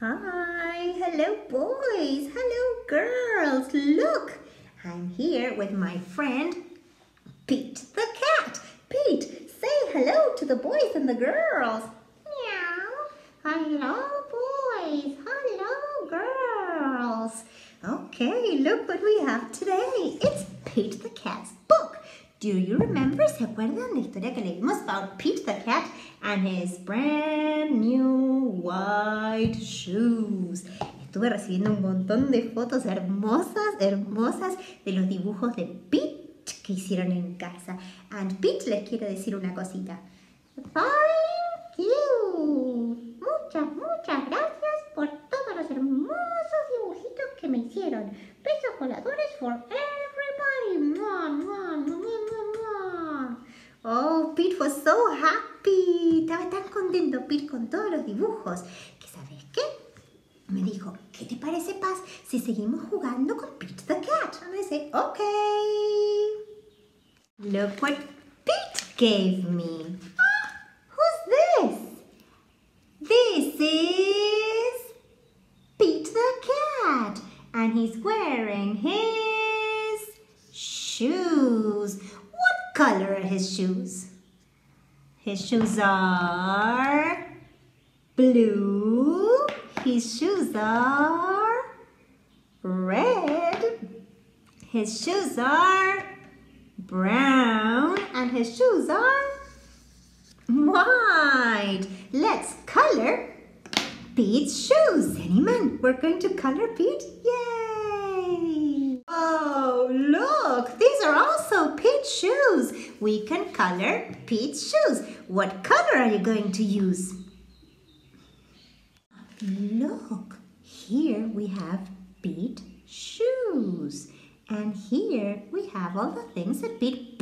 Hi, hello boys, hello girls. Look, I'm here with my friend Pete the cat. Pete, say hello to the boys and the girls. Meow. Hello boys, hello girls. Okay, look what we have today. It's Pete the cat's book. Do you remember? ¿Se acuerdan la historia que leímos about Pete the cat and his brand new white shoes? Estuve recibiendo un montón de fotos hermosas de los dibujos de Pete que hicieron en casa. And Pete les quiere decir una cosita. Thank you. Muchas gracias por todos los hermosos dibujitos que me hicieron. Besos voladores for everybody. Mua, mua, mua, mua, mua. Oh, Pete was so happy. Estaba tan contento Pete con todos los dibujos. Que ¿sabes qué? Me dijo, ¿qué te parece, Paz, si seguimos jugando con Pete the cat? And I said, okay. Look what Pete gave me. Who's this? This is Pete the cat. And he's wearing his shoes. What color are his shoes? His shoes are blue. His shoes are red. His shoes are brown. And his shoes are white. Let's color Pete's shoes. Anyone? We're going to color Pete? Yay! Oh, look! These are also Pete's shoes. We can color Pete's shoes. What color are you going to use? Look, here we have Pete's shoes. And here we have all the things that Pete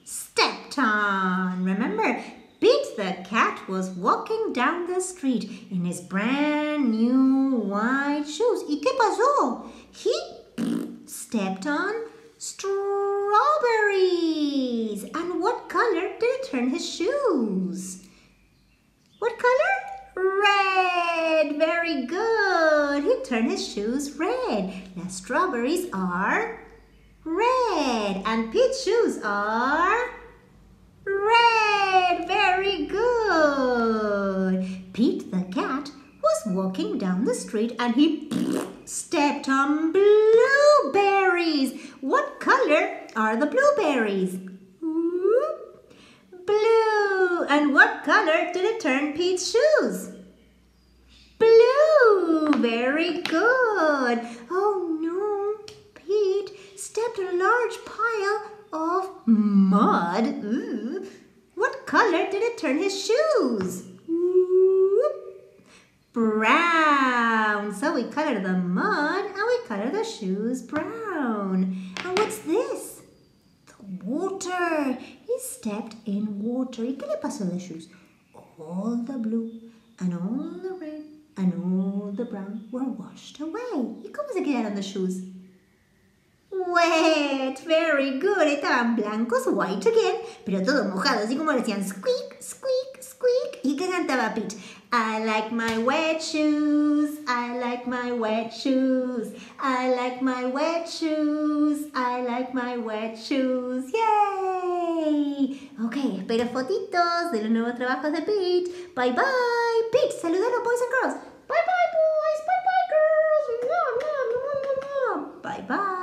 stepped on. Remember, Pete the cat was walking down the street in his brand new white shoes. ¿Y qué pasó? He stepped on strawberries. And what color did it turn his shoes? What color? Red. Very good. He turned his shoes red. Now strawberries are red. And Pete's shoes are red. Very good. Pete the cat was walking down the street and he stepped on blueberries. What color are the blueberries? Blue. And what color did it turn Pete's shoes? Blue. Very good. Oh no, Pete stepped on a large pile of mud. Ooh. What color did it turn his shoes? Ooh. Brown. So we color the mud and we color the shoes brown. And what's this? The water. He stepped in water. ¿Y qué le pasó a the shoes? All the blue and all the red and all the brown were washed away. ¿Y cómo se quedaron los shoes? Wet, very good. Estaban blancos, white again, pero todos mojados, así como decían squeak, squeak, squeak. ¿Y qué cantaba Pete? I like my wet shoes, I like my wet shoes, I like my wet shoes, I like my wet shoes. Yay! Ok, espero fotitos de los nuevos trabajos de Pete. Bye bye. Pete, saluda a los boys and girls. Bye bye boys, bye bye girls. Bye bye.